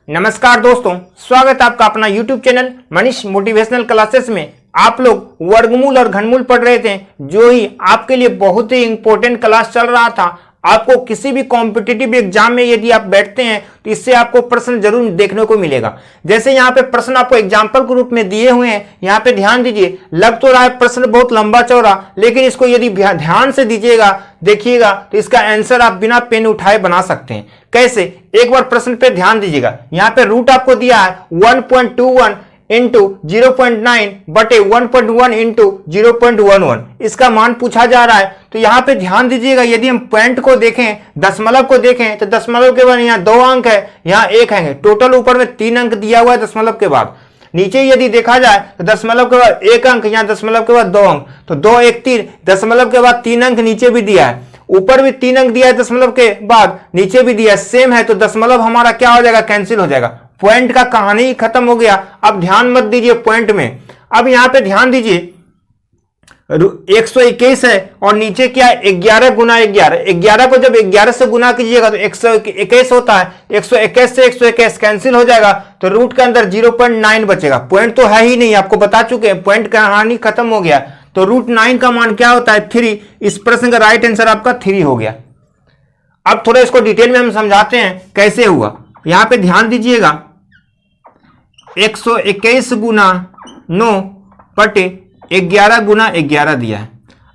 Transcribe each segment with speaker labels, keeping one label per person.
Speaker 1: नमस्कार दोस्तों, स्वागत है आपका अपना YouTube channel Manish motivational classes में। आप लोग वर्गमूल और घनमूल पढ़ रहे थे, जो ही आपके लिए बहुत ही इंपॉर्टेंट क्लास चल रहा था। आपको किसी भी कॉम्पिटिटिव एग्जाम में यदि आप बैठते हैं तो इससे आपको प्रश्न जरूर देखने को मिलेगा। जैसे यहाँ पे प्रश्न आपको एग्जाम्पल के रूप में दिए हुए हैं, यहाँ पे ध्यान दीजिए। लग तो रहा है प्रश्न बहुत लंबा चौड़ा, लेकिन इसको यदि ध्यान से दीजिएगा, देखिएगा तो इसका आंसर आप बिना पेन उठाए बना सकते हैं। कैसे? एक बार प्रश्न पे ध्यान दीजिएगा। यहाँ पे रूट आपको दिया है 1.21 इंटू 0.9 बटे 1.1 इंटू 0.11। इसका मान पूछा जा रहा है। तो यहाँ पे ध्यान दीजिएगा, यदि हम पॉइंट को देखें, दशमलव को देखें, तो दशमलव के बाद यहाँ 2 अंक है, यहाँ 1 है। टोटल ऊपर में 3 अंक दिया हुआ है दशमलव के बाद। नीचे यदि देखा जाए तो दशमलव के बाद 1 अंक, यहाँ दशमलव के बाद 2 अंक, तो 2 1 3, दशमलव के बाद 3 अंक नीचे भी दिया है, ऊपर भी 3 अंक दिया है दशमलव के बाद, नीचे भी दिया है, सेम है। तो दशमलव हमारा क्या हो जाएगा? कैंसिल हो जाएगा। पॉइंट का कहानी ही खत्म हो गया। अब ध्यान मत दीजिए पॉइंट में। अब यहां पे ध्यान दीजिए, 121 है और नीचे क्या है? 11 गुना 11। 11 को जब 11 से गुना कीजिएगा तो 121 होता है। 121 से 121 कैंसिल हो जाएगा, तो रूट के अंदर 0.9 बचेगा। पॉइंट तो है ही नहीं, आपको बता चुके हैं, पॉइंट का कहानी खत्म हो गया। तो रूट 9 का मान क्या होता है? 3। इस प्रश्न का राइट आंसर आपका 3 हो गया। अब थोड़ा इसको डिटेल में हम समझाते हैं कैसे हुआ। यहां पे ध्यान दीजिएगा, 121 गुना 9 बटे 11 गुना 11 दिया है।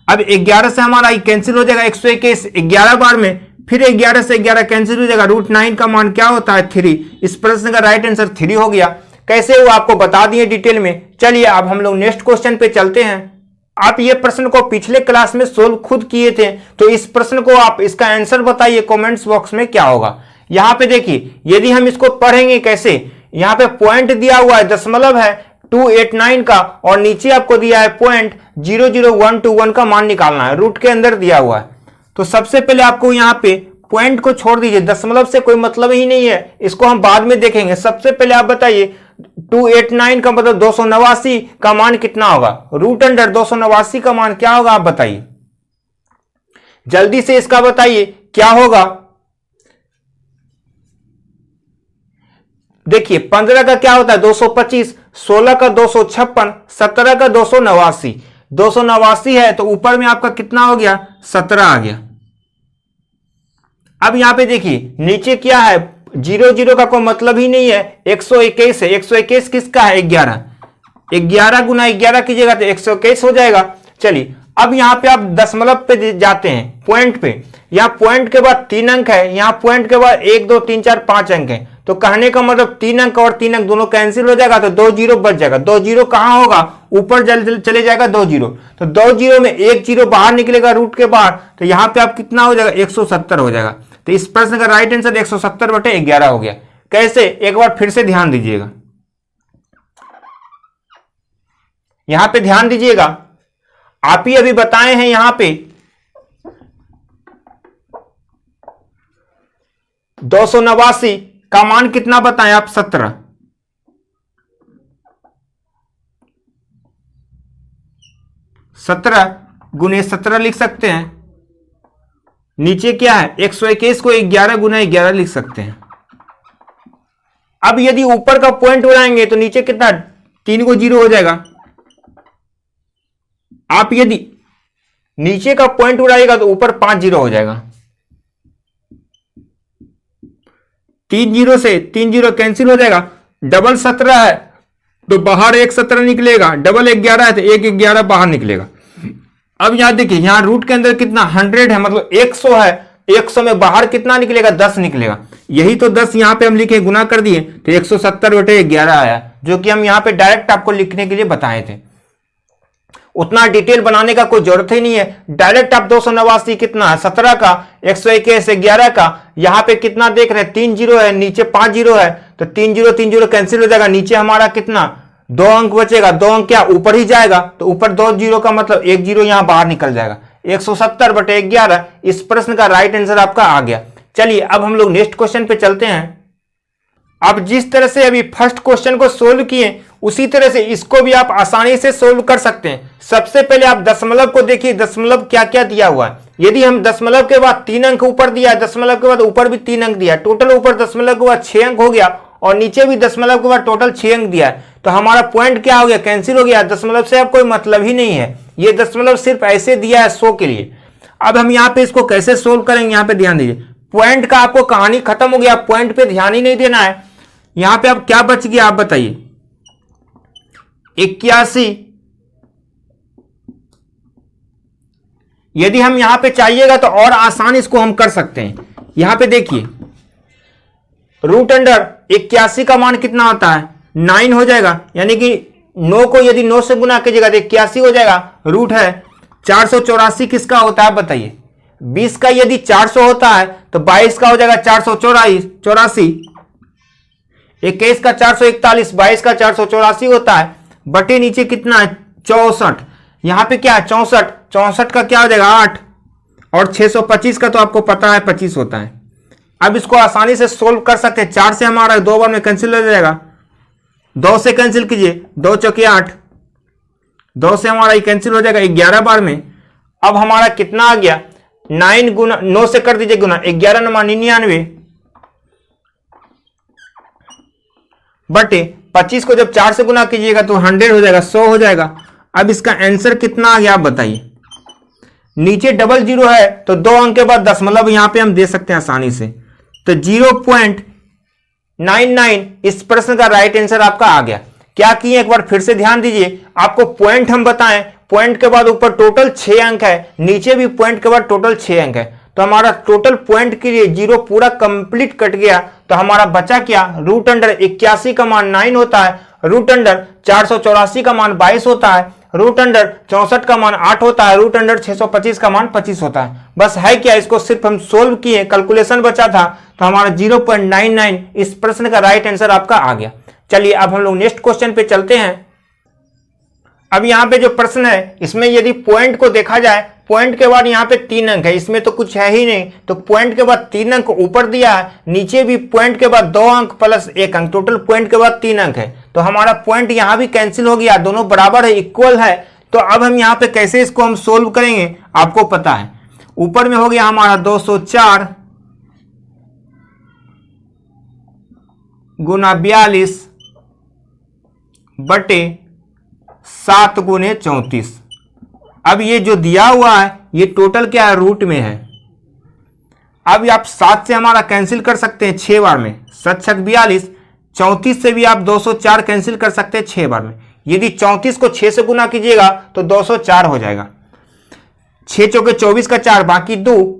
Speaker 1: अब 11 से हमारा कैंसिल हो जाएगा, 121 11 बार में, फिर 11 से 11 कैंसिल हो जाएगा। रूट 9 का मान क्या होता है? 3। इस प्रश्न का राइट आंसर 3 हो गया। कैसे हुआ आपको बता दिए डिटेल में। चलिए अब हम लोग नेक्स्ट क्वेश्चन पे चलते हैं। आप ये प्रश्न को पिछले क्लास में सोल्व खुद किए थे, तो इस प्रश्न को आप इसका आंसर बताइए कमेंट्स बॉक्स में क्या होगा। यहां पे देखिए, यदि हम इसको पढ़ेंगे कैसे, यहां पे पॉइंट दिया हुआ है, दशमलव है 289 का, और नीचे आपको दिया है पॉइंट 00121 का मान निकालना है, रूट के अंदर दिया हुआ है। तो सबसे पहले आपको यहां पे पॉइंट को छोड़ दीजिए, दशमलव से कोई मतलब ही नहीं है, इसको हम बाद में देखेंगे। सबसे पहले आप बताइए 289 का मतलब 289 का मान कितना होगा? रूट अंडर 289 का मान क्या होगा? आप बताइए, जल्दी से इसका बताइए क्या होगा। देखिए 15 का क्या होता है? 225, 16 का 256, 17 का 289। 289 है तो ऊपर में आपका कितना हो गया? 17 आ गया। अब यहां पे देखिए नीचे क्या है? 0 का कोई मतलब ही नहीं है, 121 है। 121 किसका है? 11। 11 गुना 11 कीजिएगा तो 121 हो जाएगा। चलिए अब यहां पे आप दशमलव पे जाते हैं, पॉइंट पे। यहां पॉइंट के बाद 3 अंक है, यहां पॉइंट के बाद 1 2 3 4 5 अंक है। तो कहने का मतलब 3 अंक और 3 अंक दोनों कैंसिल हो जाएगा, तो 2 0 बच जाएगा। 2 0 कहां होगा? ऊपर चले जाएगा 2 0। तो 2 0 में 1 0 बाहर निकलेगा रूट के बाहर, तो यहां पे आप कितना हो जाएगा? 170 हो जाएगा। तो इस प्रश्न का राइट आंसर 170 बटे 11 हो गया। कैसे? एक बार फिर से ध्यान दीजिएगा, यहां पे ध्यान दीजिएगा। आप ही अभी बताए हैं यहां पे 289 का मान कितना बताएं आप? 17। 17 गुने 17 लिख सकते हैं। नीचे क्या है? 121 को 11 गुना 11 लिख सकते हैं। अब यदि ऊपर का पॉइंट उड़ाएंगे तो नीचे कितना? 3 को 0 हो जाएगा। आप यदि नीचे का पॉइंट उड़ाएगा तो ऊपर 5 0 हो जाएगा। 3 0 से 3 0 कैंसिल हो जाएगा। डबल 17 है तो बाहर 1 17 निकलेगा, डबल 11 है तो 1 11 बाहर निकलेगा। अब यहां देखिए, यहां रूट के अंदर कितना? 100 है, मतलब 100 है। 100 में बाहर कितना निकलेगा? 10 निकलेगा। यही तो 10 यहां पे हम लिखे, गुना कर दिए तो 170 बटे 11 आया, जो कि हम यहां पे डायरेक्ट आपको लिखने के लिए बताए थे। उतना डिटेल बनाने का कोई जरूरत ही नहीं है, डायरेक्ट आप 289 कितना है? 17 का, 121 11 का, यहां पे कितना देख रहे हैं? 3 0 है, नीचे 5 0 है, तो 3 0 कैंसिल हो जाएगा। नीचे हमारा कितना? 2 अंक बचेगा। 2 अंक क्या ऊपर ही जाएगा, तो ऊपर 2 0 का मतलब 1 0 यहां बाहर निकल जाएगा। 170 बटे 11 इस प्रश्न का राइट आंसर आपका आ गया। चलिए अब हम लोग नेक्स्ट क्वेश्चन पे चलते हैं। आप जिस तरह से अभी फर्स्ट क्वेश्चन को सोल्व किए, उसी तरह से इसको भी आप आसानी से सोल्व कर सकते हैं। सबसे पहले आप दशमलव को देखिए, दशमलव क्या क्या दिया हुआ है। यदि हम दशमलव के बाद 3 अंक ऊपर दिया, दशमलव के बाद ऊपर भी 3 अंक दिया, टोटल ऊपर दशमलव के बाद 6 अंक हो गया और नीचे भी दशमलव के बाद टोटल 6 अंक दिया है, तो हमारा पॉइंट क्या हो गया, कैंसिल हो गया। दशमलव से अब कोई मतलब ही नहीं है, ये दशमलव सिर्फ ऐसे दिया है शो के लिए। अब हम यहाँ पे इसको कैसे सोल्व करेंगे, यहाँ पे ध्यान दीजिए, पॉइंट का आपको कहानी खत्म हो गया, पॉइंट पे ध्यान ही नहीं देना है। यहाँ पे अब क्या बच गया आप बताइए, 81। यदि हम यहां पे चाहिएगा तो और आसान इसको हम कर सकते हैं। यहां पे देखिए रूट अंडर 81 का मान कितना होता है, 9 हो जाएगा, यानी कि 9 को यदि 9 से गुना कीजिएगा तो 81 हो जाएगा। रूट है 484 किसका होता है बताइए, 20 का यदि 400 होता है तो 22 का हो जाएगा 484, 21 का 441, 22 का 484 होता है, बटे नीचे कितना है 64। यहां पे क्या है 64, 64 का क्या हो जाएगा 8, और 625 का तो आपको पता है 25 होता है। अब इसको आसानी से सोल्व कर सकते हैं, 4 से हमारा 2 बार में कैंसिल हो जाएगा, 2 से कैंसिल कीजिए, 2 चौके 8, 2 से हमारा कैंसिल हो जाएगा 11 बार में। अब हमारा कितना आ गया, 9 गुना 9 से कर दीजिए गुना, 11 नमा 99 बटे 25 को जब 4 से गुना कीजिएगा तो 100 हो जाएगा, 100 हो जाएगा। अब इसका आंसर कितना आ गया आप बताइए, नीचे डबल जीरो है तो 2 अंक के बाद दशमलव यहां पे हम दे सकते हैं आसानी से, तो 0.99 इस प्रश्न का राइट आंसर आपका आ गया। क्या किए एक बार फिर से ध्यान दीजिए, आपको पॉइंट हम बताएं, पॉइंट के बाद ऊपर टोटल 6 अंक है, नीचे भी पॉइंट के बाद टोटल 6 अंक है, तो हमारा टोटल पॉइंट के लिए 0 पूरा कंप्लीट कट गया, तो हमारा बचा क्या, रूट अंडर 81 का मान 9 होता है, रूट अंडर 484 का मान 22 होता है, रूट अंडर 64 का मान 8 होता है, रूट अंडर 625 का मान 25 होता है। बस है क्या, इसको सिर्फ हम सोल्व किए, कैलकुलेशन बचा था, तो हमारा 0.99 इस प्रश्न का राइट आंसर आपका आ गया। चलिए अब हम लोग नेक्स्ट क्वेश्चन पे चलते हैं। अब यहाँ पे जो प्रश्न है इसमें यदि पॉइंट को देखा जाए, पॉइंट के बाद यहाँ पे 3 अंक है, इसमें तो कुछ है ही नहीं, तो पॉइंट के बाद 3 अंक ऊपर दिया है, नीचे भी पॉइंट के बाद 2 अंक प्लस 1 अंक, टोटल पॉइंट के बाद 3 अंक है, तो हमारा पॉइंट यहाँ भी कैंसिल हो गया, दोनों बराबर है, इक्वल है। तो अब हम यहाँ पे कैसे इसको हम सोल्व करेंगे आपको पता है, ऊपर में हो गया हमारा 204 गुना 42 बटे 7 गुने 34। अब ये जो दिया हुआ है ये टोटल क्या है, रूट में है। अब आप 7 से हमारा कैंसिल कर सकते हैं 6 बार में, 7 छक 42, 34 से भी आप 204 कैंसिल कर सकते हैं 6 बार में। यदि 34 को 6 से गुना कीजिएगा तो 204 हो जाएगा, 6 चौके 24 का 4 बाकी 2,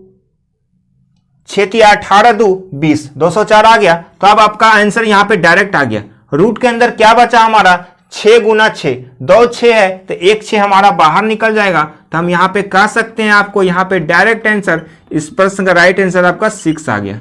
Speaker 1: 6 तिया 18 2 20, 204 आ गया। तो अब आपका आंसर यहां पे डायरेक्ट आ गया। रूट के अंदर क्या बचा हमारा 6 गुना 6, 2 6 है तो 1 6 हमारा बाहर निकल जाएगा, तो हम यहां पे कह सकते हैं आपको यहां पे डायरेक्ट आंसर इस प्रश्न का राइट आंसर आपका 6 आ गया।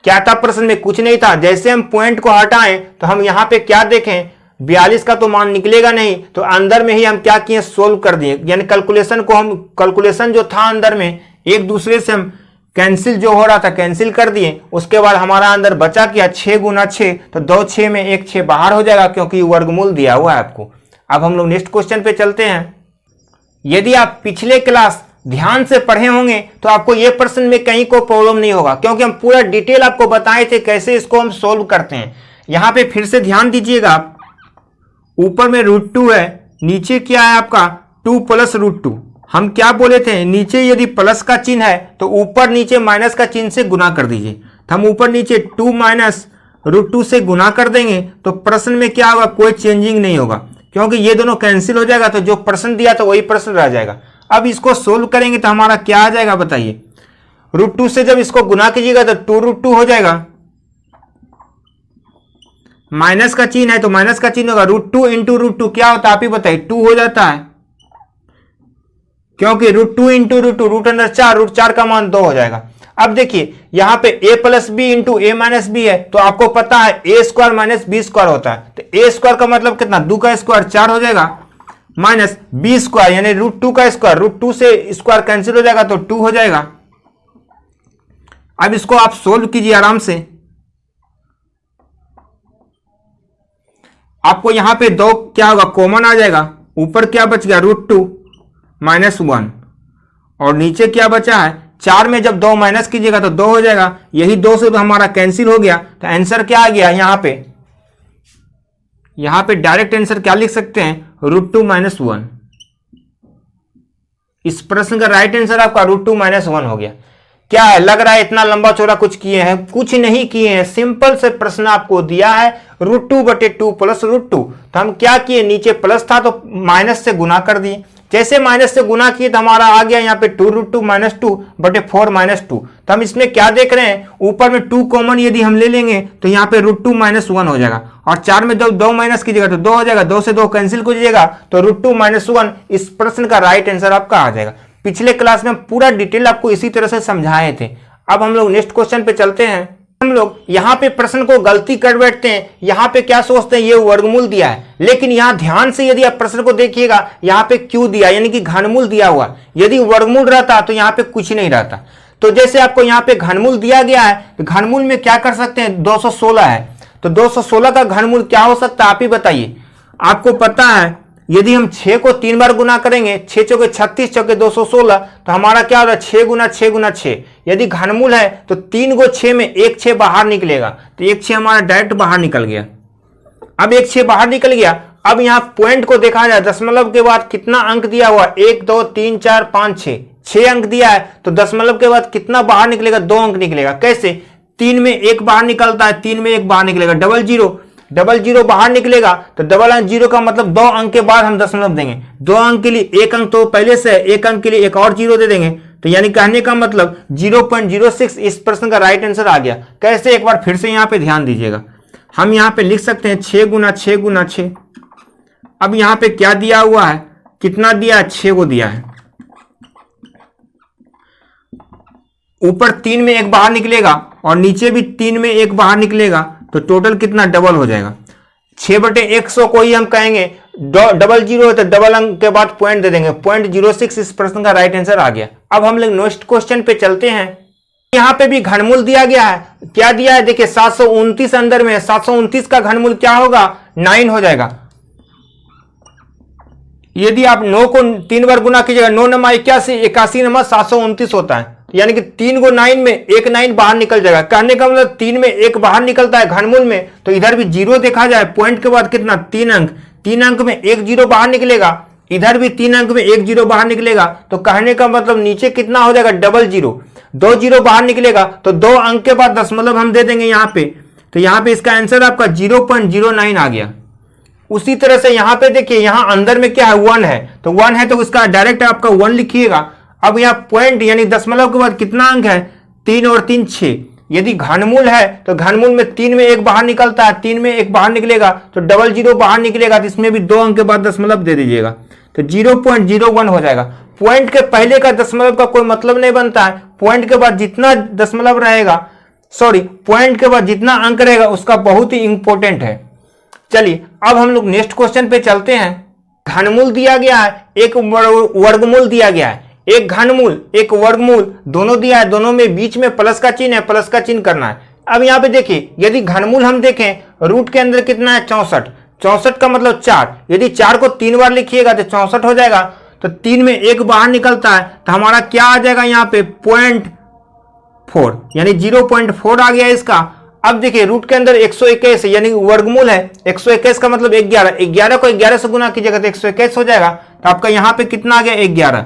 Speaker 1: क्या था प्रश्न में, कुछ नहीं था, जैसे हम पॉइंट को हटाएं तो हम यहां पे क्या देखें, 42 का तो मान निकलेगा नहीं, तो अंदर में ही हम क्या किए सोल्व कर दिए, यानी कैलकुलेशन को हम कैलकुलेशन जो था अंदर में एक दूसरे से हम कैंसिल जो हो रहा था कैंसिल कर दिए। उसके बाद हमारा अंदर बचा क्या 6 गुना 6, तो 2 6 में 1 6 बाहर हो जाएगा क्योंकि वर्गमूल दिया हुआ है आपको। अब हम लोग नेक्स्ट क्वेश्चन पे चलते हैं। यदि आप पिछले क्लास ध्यान से पढ़े होंगे तो आपको यह प्रश्न में कहीं कोई प्रॉब्लम नहीं होगा, क्योंकि हम पूरा डिटेल आपको बताए थे कैसे इसको हम सोल्व करते हैं। यहां पे फिर से ध्यान दीजिएगा, आप ऊपर में √2 है, नीचे क्या है आपका 2 प्लस √2। हम क्या बोले थे, नीचे यदि प्लस का चिन्ह है तो ऊपर नीचे माइनस का चिन्ह से गुना कर दीजिए, तो हम ऊपर नीचे 2 माइनस √2 से गुना कर देंगे तो प्रश्न में क्या होगा, कोई चेंजिंग नहीं होगा, क्योंकि ये दोनों कैंसिल हो जाएगा, तो जो प्रश्न दिया था वही प्रश्न रह जाएगा। अब इसको सोल्व करेंगे तो हमारा क्या आ जाएगा बताइए, √2 से जब इसको गुना कीजिएगा तो 2√2 हो जाएगा, माइनस का चिन्ह है तो माइनस का चिन्ह होगा, √2 इंटू √2 क्या होता है आप ही बताइए, 2 हो जाता है, क्योंकि √2 इंटू √2 रूट अंडर 4, √4 का मान 2 हो जाएगा। अब देखिए यहां पे a plus B into A minus B है, तो आपको पता है a square minus B square होता है, तो a स्क्वायर का मतलब कितना 2 का स्क्वायर 4 हो जाएगा, माइनस बी स्क्वायर यानी √2 का स्क्वायर, √2 से स्क्वायर कैंसिल हो जाएगा तो 2 हो जाएगा। अब इसको आप सोल्व कीजिए आराम से, आपको यहां पे 2 क्या होगा कॉमन आ जाएगा, ऊपर क्या बच गया √2 माइनस 1, और नीचे क्या बचा है 4 में जब 2 माइनस कीजिएगा तो 2 हो जाएगा, यही 2 से हमारा कैंसिल हो गया। तो आंसर क्या आ गया यहां पे डायरेक्ट आंसर क्या लिख सकते हैं, √2 - 1। इस प्रश्न का राइट आंसर आपका √2 - 1 हो गया। क्या है, लग रहा है इतना लंबा चौड़ा कुछ किए हैं? कुछ नहीं किए हैं, सिंपल से प्रश्न आपको दिया है √2/2 + √2। तो हम क्या किए, नीचे प्लस था तो माइनस से गुना कर दिए, जैसे माइनस से गुना किए तो हमारा आ गया यहाँ पे 2√2 - 2/4 - 2। तो हम इसमें क्या देख रहे हैं, ऊपर में 2 कॉमन यदि हम ले लेंगे तो यहाँ पे √2 - 1 हो जाएगा, और 4 में जब 2 माइनस कीजिएगा तो 2 हो जाएगा, 2 से 2 कैंसिल कीजिएगा तो √2 - 1 इस प्रश्न का राइट आंसर आपका आ जाएगा। पिछले क्लास में पूरा डिटेल आपको इसी तरह से समझाए थे। अब हम लोग नेक्स्ट क्वेश्चन पे चलते हैं। हम लोग यहाँ पे प्रश्न को गलती कर बैठते हैं, यहाँ पे क्या सोचते हैं ये वर्गमूल दिया है, लेकिन यहाँ ध्यान से यदि आप प्रश्न को देखिएगा यहाँ पे क्यों दिया, यानी कि घनमूल दिया हुआ। यदि वर्गमूल रहता तो यहाँ पे कुछ नहीं रहता। तो जैसे आपको यहाँ पे घनमूल दिया गया है, तो घनमूल में क्या कर सकते हैं, 216 है, तो 216 का घनमूल क्या हो सकता है आप ही बताइए। आपको पता है यदि हम 6 को 3 बार गुना करेंगे, 6 चौके 36 चौके 216, तो हमारा क्या होगा 6 गुना 6 गुना 6। यदि घनमूल है तो 3 को 6 में एक 6 बाहर निकलेगा, तो एक 6 हमारा डायरेक्ट बाहर निकल गया। अब एक 6 बाहर निकल गया, अब यहाँ पॉइंट को देखा जाए, दशमलव के बाद कितना अंक दिया हुआ, 1 2 3 4 5 6 अंक दिया है, तो दशमलव के बाद कितना बाहर निकलेगा, 2 अंक निकलेगा। कैसे, 3 में 1 बाहर निकलता है, 3 में 1 बाहर निकलेगा, डबल जीरो बाहर निकलेगा, तो डबल अंक जीरो का मतलब 2 अंक के बाद हम दशमलव देंगे। 2 अंक के लिए 1 अंक तो पहले से है, 1 अंक के लिए एक और जीरो दे देंगे, तो यानी कहने का मतलब 0.06 इस प्रश्न का राइट आंसर आ गया। कैसे, एक बार फिर से यहां पे ध्यान दीजिएगा। हम यहां पे लिख सकते हैं 6 गुना 6 गुना 6। अब यहां पे क्या दिया हुआ है, कितना दिया है, 6 को दिया है। ऊपर 3 में 1 बाहर निकलेगा और नीचे भी 3 में 1 बाहर निकलेगा, तो टोटल कितना डबल हो जाएगा। 6/100 को ही हम कहेंगे डबल जीरो है, तो डबल अंक के बाद पॉइंट दे देंगे, 0.06 इस प्रश्न का राइट आंसर आ गया। अब हम लोग नेक्स्ट क्वेश्चन पे चलते हैं। यहां पे भी घनमूल दिया गया है, क्या दिया है देखिए 729 अंदर में, 729 का घनमूल क्या होगा, 9 हो जाएगा। यदि आप 9 को 3 बार गुना कीजिएगा, 9 नमा 81, 81 नमा 729 होता है, यानी कि 3 को 9 में एक 9 बाहर निकल जाएगा। कहने का मतलब 3 में 1 बाहर निकलता है घनमूल में, तो इधर भी जीरो देखा जाए, पॉइंट के बाद कितना 3 अंक, 3 अंक में 1 जीरो बाहर निकलेगा, इधर भी 3 अंक में 1 जीरो बाहर निकलेगा, तो कहने का मतलब नीचे कितना हो जाएगा, डबल जीरो, 2 जीरो बाहर निकलेगा, तो 2 अंक के बाद दशमलव हम दे देंगे यहाँ पे, तो यहाँ पे इसका आंसर आपका 0.09 आ गया। उसी तरह से यहाँ पे देखिए, यहाँ अंदर में क्या है, 1 है, तो 1 है तो इसका डायरेक्ट आपका 1 लिखिएगा। अब यहाँ पॉइंट यानी दशमलव के बाद कितना अंक है, 3 और 3 6। यदि घनमूल है तो घनमूल में 3 में 1 बाहर निकलता है, 3 में 1 बाहर निकलेगा तो डबल जीरो बाहर निकलेगा, तो इसमें भी 2 अंक के बाद दशमलव दे दीजिएगा, तो 0.01 हो जाएगा। पॉइंट के पहले का दशमलव का कोई मतलब नहीं बनता है, पॉइंट के बाद जितना दशमलव रहेगा, पॉइंट के बाद जितना अंक रहेगा उसका बहुत ही इंपॉर्टेंट है। चलिए अब हम लोग नेक्स्ट क्वेश्चन पे चलते हैं। घनमूल दिया गया है, एक वर्गमूल दिया गया है, एक घनमूल एक वर्गमूल दोनों दिया है, दोनों में बीच में प्लस का चिन्ह है, प्लस का चिन्ह करना है। अब यहाँ पे देखिए, यदि घनमूल हम देखें, रूट के अंदर कितना है 64, 64 का मतलब 4, यदि 4 को 3 बार लिखिएगा तो 64 हो जाएगा, तो 3 में 1 बाहर निकलता है, तो हमारा क्या आ जाएगा यहाँ पे 0.4, यानी 0.4 आ गया इसका। अब देखिए रूट के अंदर 121 यानी वर्गमूल है, 121 का मतलब 11, 11 को 11 से गुना कीजिएगा तो 121 हो जाएगा, तो आपका यहाँ पे कितना आ गया 11।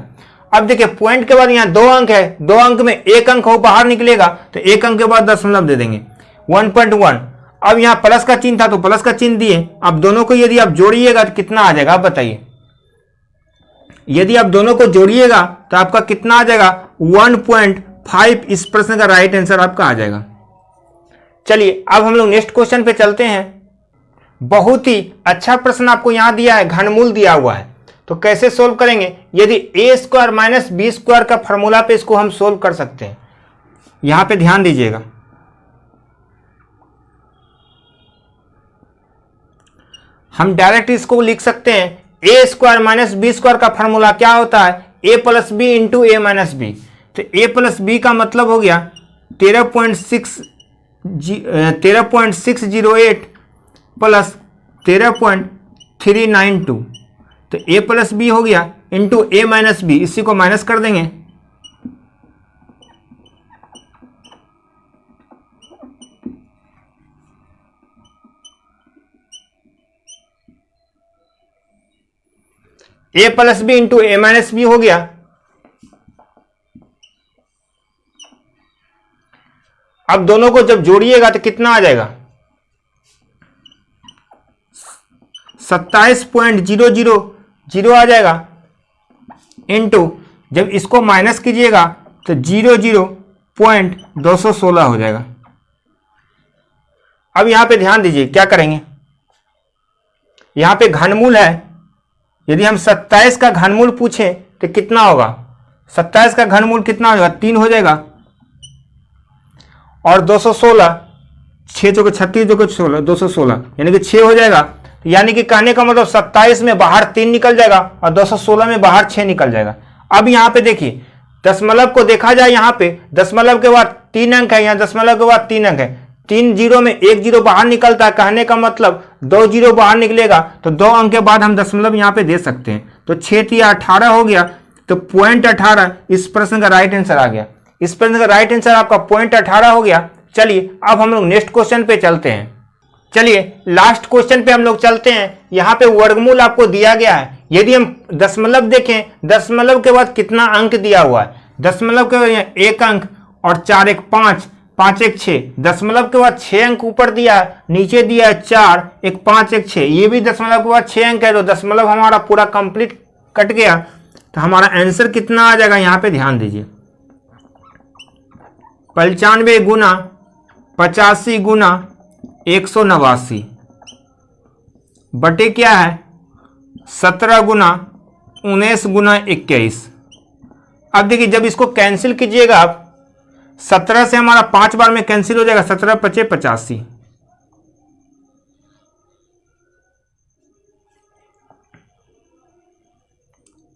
Speaker 1: अब देखिए पॉइंट के बाद यहाँ 2 अंक है, 2 अंक में 1 अंक हो बाहर निकलेगा, तो 1 अंक के बाद दशमलव दे देंगे 1.1। अब यहाँ प्लस का चिन्ह था तो प्लस का चिन्ह दिए। अब दोनों को यदि आप जोड़िएगा तो कितना आ जाएगा आप बताइए, यदि आप दोनों को जोड़िएगा तो आपका कितना आ जाएगा 1.5 इस प्रश्न का राइट आंसर आपका आ जाएगा। चलिए अब हम लोग नेक्स्ट क्वेश्चन पे चलते हैं। बहुत ही अच्छा प्रश्न आपको यहां दिया है, घनमूल दिया हुआ है, तो कैसे सोल्व करेंगे। यदि a² माइनस b² का फॉर्मूला पे इसको हम सोल्व कर सकते हैं, यहां पे ध्यान दीजिएगा। हम डायरेक्ट इसको लिख सकते हैं a² माइनस b² का फॉर्मूला क्या होता है, a plus B into a minus B. तो a प्लस बी का मतलब हो गया 13.608 प्लस 13.392, तो a प्लस बी हो गया इंटू a माइनस बी, इसी को माइनस कर देंगे ए plus B into A minus B हो गया। अब दोनों को जब जोड़िएगा तो कितना आ जाएगा, 27.000 आ जाएगा, इंटू जब इसको माइनस कीजिएगा तो 00.216 हो जाएगा। अब यहां पे ध्यान दीजिए क्या करेंगे, यहां पे घनमूल है, यदि हम 27 का घनमूल पूछें तो कितना होगा, 27 का घनमूल कितना हो जाएगा, 3 हो जाएगा, और 216, 6 चौके 36 चौके 16, 216 यानी कि 6 हो जाएगा। यानी कि कहने का मतलब 27 में बाहर 3 निकल जाएगा और 216 में बाहर 6 निकल जाएगा। अब यहां पे देखिए दशमलव को देखा जाए, यहां पे दशमलव के बाद 3 अंक है, यहां दशमलव के बाद 3 अंक है, 3 जीरो में 1 जीरो बाहर निकलता है, कहने का मतलब 2 जीरो बाहर निकलेगा तो 2 अंक के बाद हम दशमलव यहां पे दे सकते हैं। तो 6 या 18 हो गया, तो पॉइंट 18 इस प्रश्न का राइट आंसर आ गया। इस प्रश्न का राइट आंसर आपका पॉइंट 18 हो गया। चलिए अब हम लोग नेक्स्ट क्वेश्चन पे चलते हैं। चलिए लास्ट क्वेश्चन पे हम लोग चलते हैं। यहाँ पे वर्गमूल आपको दिया गया है, यदि हम दशमलव देखें, दशमलव के बाद कितना अंक दिया हुआ है, दशमलव के बाद 1 अंक और 4 1 5, 5 1 6, दशमलव के बाद 6 अंक ऊपर दिया है, नीचे दिया है 4 1 5 1 6, ये भी दशमलव के बाद 6 अंक है, तो दशमलव हमारा पूरा कंप्लीट कट गया। तो हमारा आंसर कितना आ जाएगा, यहाँ पे ध्यान दीजिए, 95 गुना 85 गुना 189 बटे क्या है 17 गुना 19 गुना 21। अब देखिए जब इसको कैंसिल कीजिएगा आप, 17 से हमारा 5 बार में कैंसिल हो जाएगा, 17 पचे 85,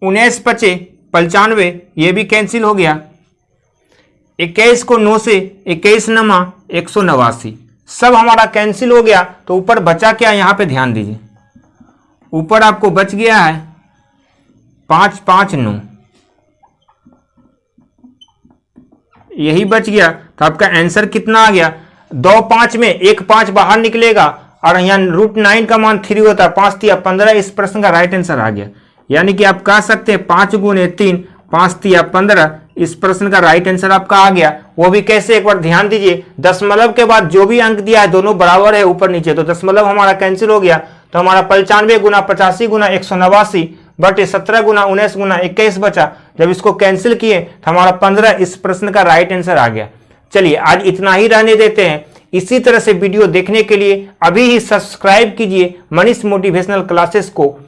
Speaker 1: 19 पचे 95, ये भी कैंसिल हो गया, 21 को 9 से 21 नमा 189, सब हमारा कैंसिल हो गया। तो ऊपर बचा क्या, यहां पे ध्यान दीजिए, ऊपर आपको बच गया है 5 5 9, यही बच गया। तो आपका आंसर कितना आ गया, 2 5 में 1 5 बाहर निकलेगा और यहाँ √9 का मान 3 होता है, 5 3 15, इस प्रश्न का राइट आंसर आ गया। यानी कि आप कह सकते हैं 5 गुने 3 5 3 15, इस प्रश्न का राइट आंसर आपका आ गया। वो भी कैसे, एक बार ध्यान दीजिए, दशमलव के बाद जो भी अंक दिया है दोनों बराबर है ऊपर नीचे, तो दशमलव हमारा कैंसिल हो गया। तो हमारा 95 गुना 85 गुना 189 बटे 17 गुना 19 गुना 21 बचा। जब इसको कैंसिल किए तो हमारा 15 इस प्रश्न का राइट आंसर आ गया। चलिए आज इतना ही रहने देते हैं। इसी तरह से वीडियो देखने के लिए अभी ही सब्सक्राइब कीजिए मनीष मोटिवेशनल क्लासेस को